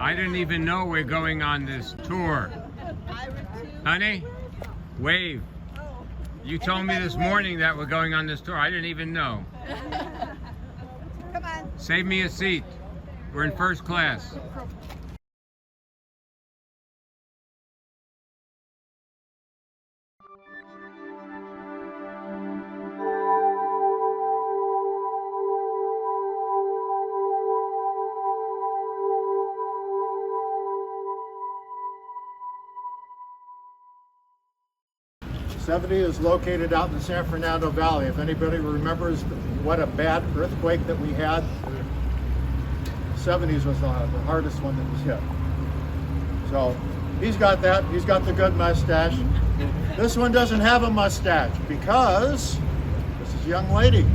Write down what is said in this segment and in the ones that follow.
I didn't even know we're going on this tour. Honey, wave. You told me this morning that we're going on this tour. I didn't even know. Come on. Save me a seat. We're in first class. '70 is located out in the San Fernando Valley. If anybody remembers what a bad earthquake that we had, '70s was the hardest one that was hit. So he's got that. He's got the good mustache. This one doesn't have a mustache because this is a young lady.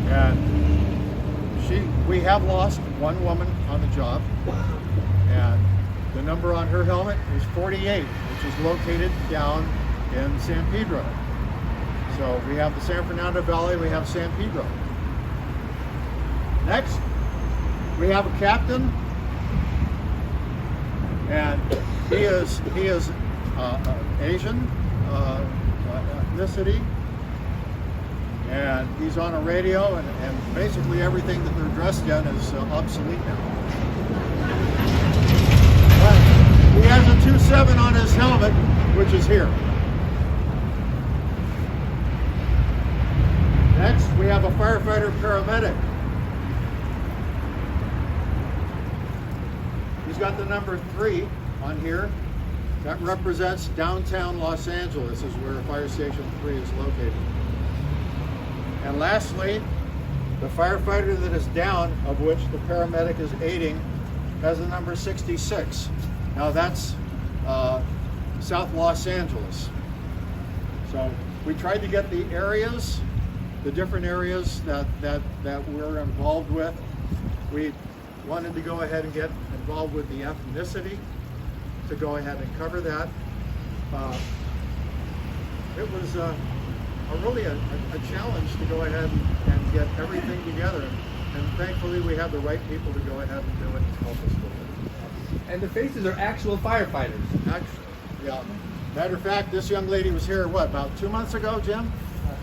And we have lost one woman on the job. And the number on her helmet is 48, which is located down in San Pedro. So we have the San Fernando Valley, we have San Pedro. Next, we have a captain, and he is Asian ethnicity, and he's on a radio, and basically everything that they're dressed in is obsolete now. He has a 27 on his helmet, which is here. Next, we have a firefighter paramedic. He's got the number 3 on here. That represents downtown Los Angeles, is where Fire Station 3 is located. And lastly, the firefighter that is down, of which the paramedic is aiding, has the number 66. Now that's South Los Angeles. So we tried to get the areas, the different areas that we're involved with. We wanted to go ahead and get involved with the ethnicity to go ahead and cover that. It was really a challenge to go ahead and get everything together. And thankfully we have the right people to go ahead and do it and help us with it. And the faces are actual firefighters. Actually, yeah. Matter of fact, this young lady was here, what, about 2 months ago, Jim?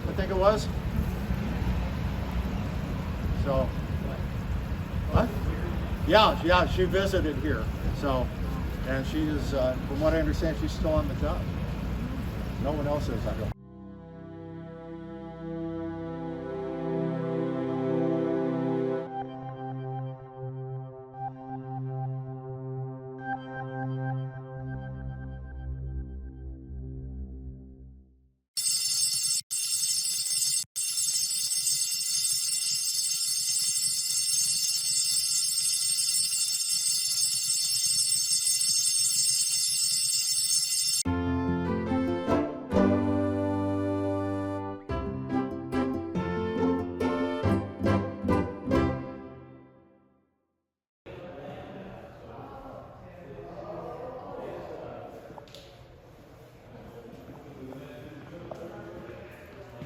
I think it was. So, what? Yeah, she visited here. So, and she is, from what I understand, she's still on the job. No one else is, I don't.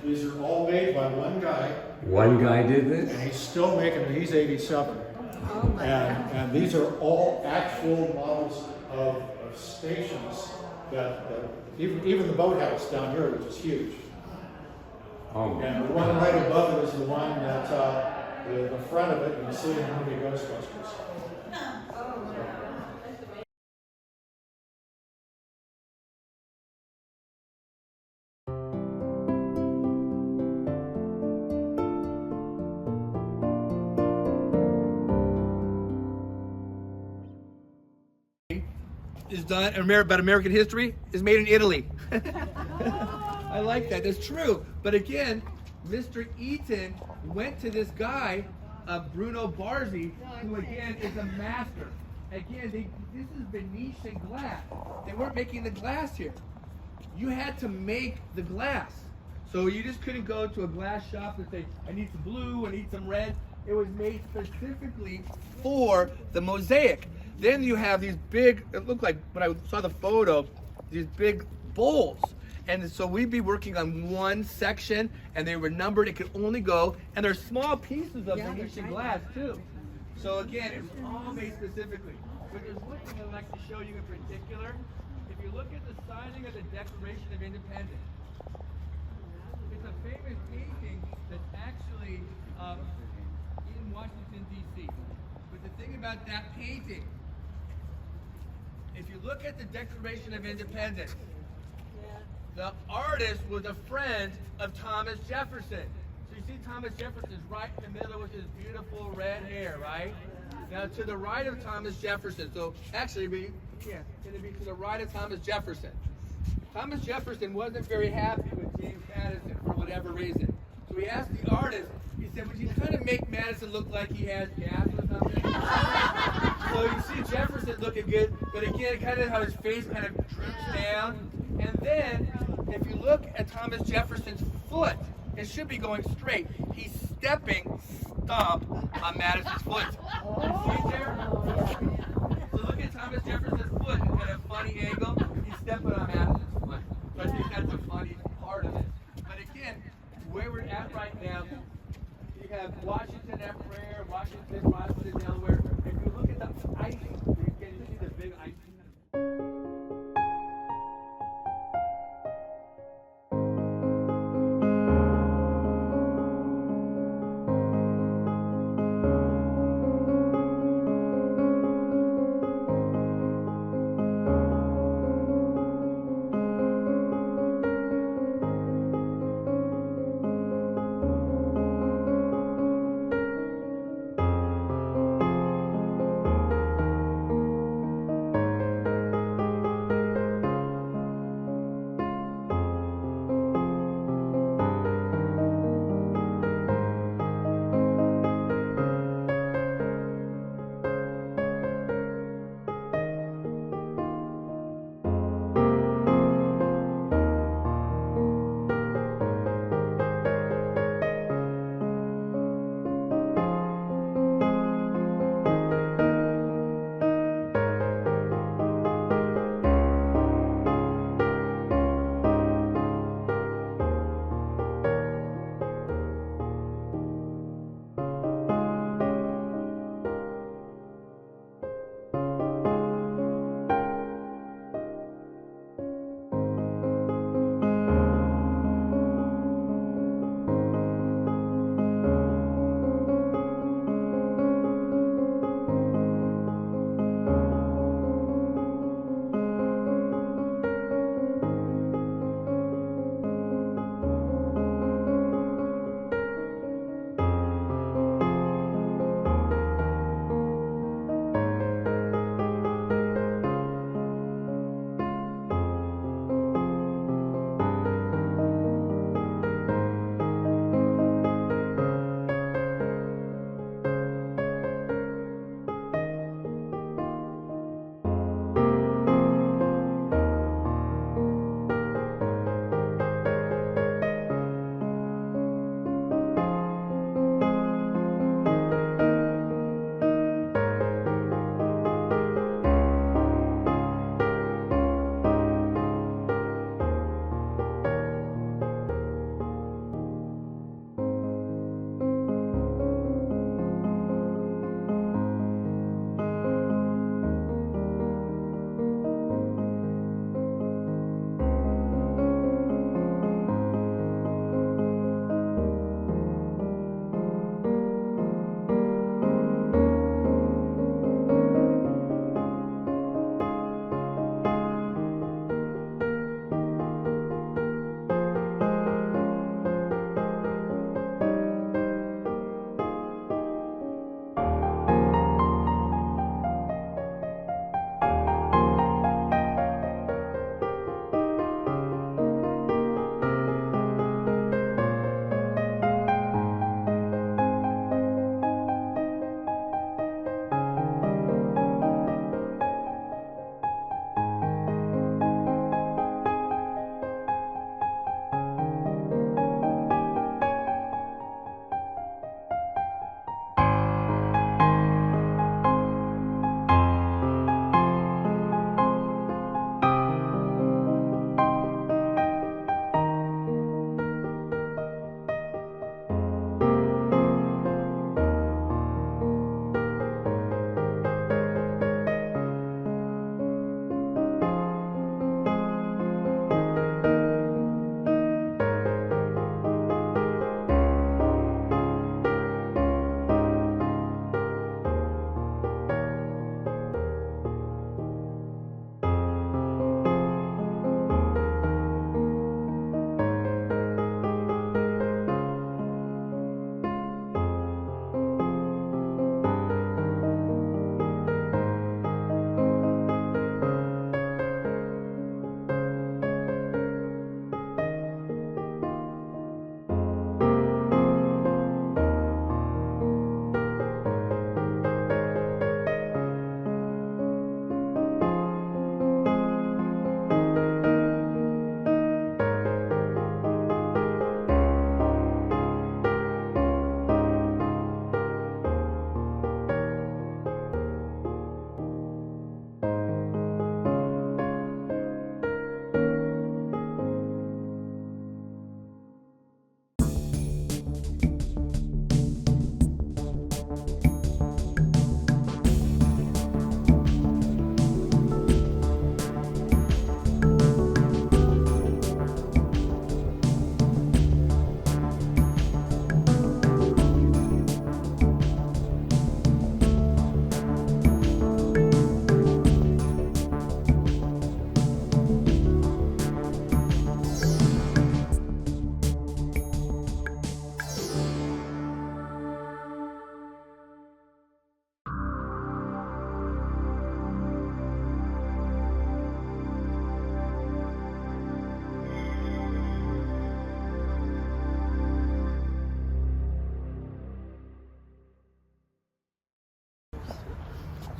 These are all made by one guy. One guy did this? And he's still making them. He's 87. And these are all actual models of stations that even the boathouse down here, which is huge. Oh. And the one right above it is the one that the front of it you see in the movie Ghostbusters. Is done about American history is made in Italy. I like that. That's true. But again, Mr. Eaton went to this guy, Bruno Barzi, who again is a master. Again, this is Venetian glass. They weren't making the glass here. You had to make the glass. So you just couldn't go to a glass shop and say, I need some blue, I need some red. It was made specifically for the mosaic. Then you have these big, it looked like, when I saw the photo, these big bowls. And so we'd be working on one section and they were numbered, it could only go, and they're small pieces of Venetian glass too. So again, it's all made specifically. But there's one thing I'd like to show you in particular. If you look at the signing of the Declaration of Independence, it's a famous painting that's actually in Washington, D.C. But the thing about that painting, if you look at the Declaration of Independence, the artist was a friend of Thomas Jefferson. So you see Thomas Jefferson's right in the middle with his beautiful red hair, right? Now to the right of Thomas Jefferson, so actually it's going to be to the right of Thomas Jefferson. Thomas Jefferson wasn't very happy with James Madison for whatever reason. So he asked the artist, he said, would you kind of make Madison look like he has gas or something? So you see Jefferson looking good, but again, kind of how his face kind of droops down. And then, if you look at Thomas Jefferson's foot, it should be going straight. He's stepping, stomp, on Madison's foot. You see it there? So look at Thomas Jefferson's foot at a funny angle. He's stepping on Madison's foot. So I think that's a funny part of it. But again, where we're at right now, you have Washington at Prayer, Washington, Boston, Delaware. If you look at the icing, you can see the big icing.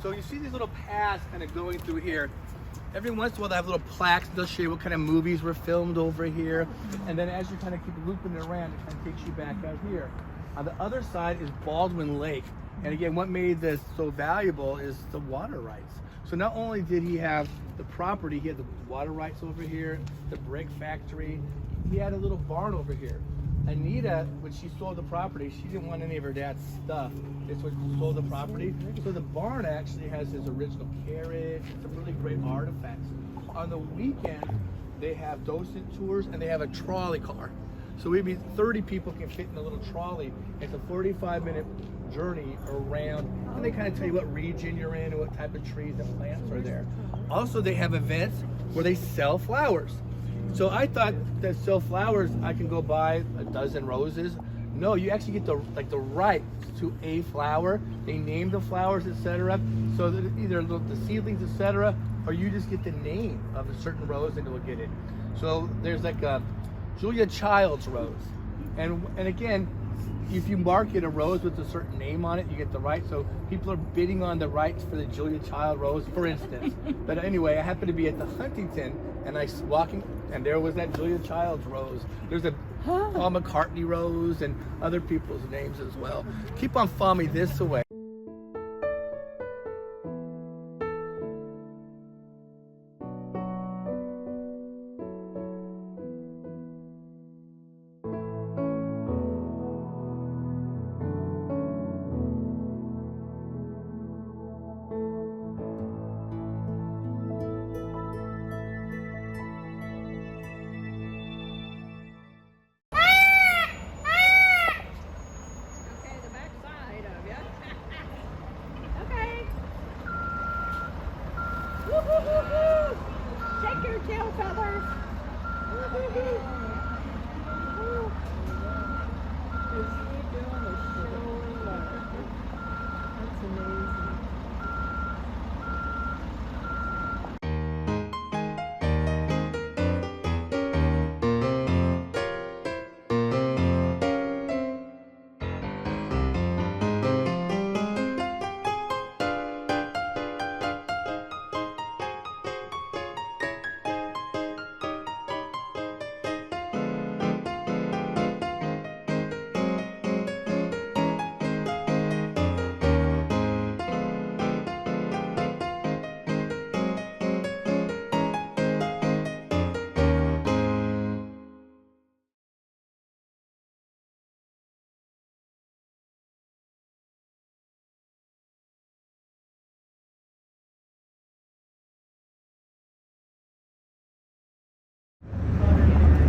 So you see these little paths kind of going through here. Every once in a while they have little plaques. They'll show you what kind of movies were filmed over here. And then as you kind of keep looping it around, it kind of takes you back out here. On the other side is Baldwin Lake. And again, what made this so valuable is the water rights. So not only did he have the property, he had the water rights over here, the brick factory. He had a little barn over here. Anita, when she sold the property, she didn't want any of her dad's stuff. It's when she sold the property. So the barn actually has his original carriage, some really great artifacts. On the weekend, they have docent tours and they have a trolley car. So maybe 30 people can fit in a little trolley. It's a 45-minute journey around, and they kind of tell you what region you're in and what type of trees and plants are there. Also, they have events where they sell flowers. So I thought that sell flowers, I can go buy a dozen roses. No, you actually get the rights to a flower. They name the flowers, etc. So that either the seedlings, etc., or you just get the name of a certain rose and you'll get it. So there's like a Julia Child's rose, and again, if you market a rose with a certain name on it, you get the right. So people are bidding on the rights for the Julia Child rose, for instance. But anyway, I happened to be at the Huntington, and I was walking, and there was that Julia Child's rose. There's a Paul McCartney rose, and other people's names as well. Keep on following me this way. Shake your tail feathers. That's amazing.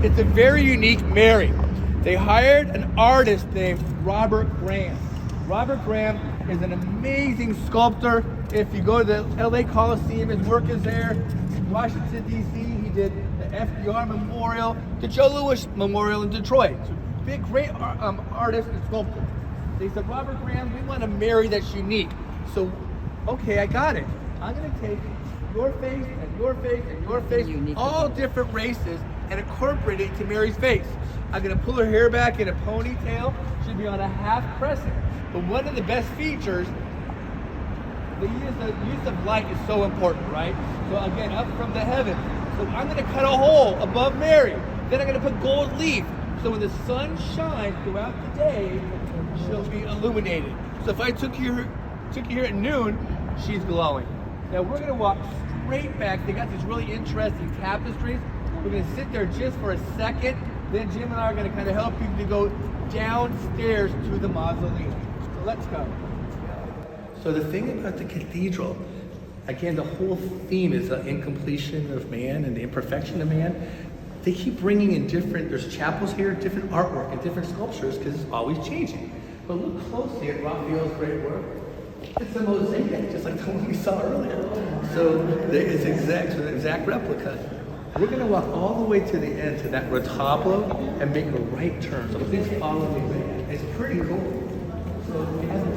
It's a very unique Mary. They hired an artist named Robert Graham. Robert Graham is an amazing sculptor. If you go to the LA Coliseum, his work is there. Washington, D.C., he did the FDR Memorial, the Joe Louis Memorial in Detroit. So big, great artist and sculptor. They said, Robert Graham, we want a Mary that's unique. So, okay, I got it. I'm gonna take your face and your face and your face, all different races, and incorporate it into Mary's face. I'm gonna pull her hair back in a ponytail. She'll be on a half crescent. But one of the best features, the use of light is so important, right? So again, up from the heavens. So I'm gonna cut a hole above Mary. Then I'm gonna put gold leaf. So when the sun shines throughout the day, she'll be illuminated. So if I took you here at noon, she's glowing. Now we're gonna walk straight back. They got these really interesting tapestries. We're gonna sit there just for a second. Then Jim and I are gonna kind of help you to go downstairs to the mausoleum. So let's go. So the thing about the cathedral, again, the whole theme is the incompletion of man and the imperfection of man. They keep bringing in there's chapels here, different artwork and different sculptures because it's always changing. But look closely at Raphael's great work. It's a mosaic, just like the one we saw earlier. So it's an exact replica. We're gonna walk all the way to the end to that retablo and make a right turn. So please follow me. It's pretty cool. So we have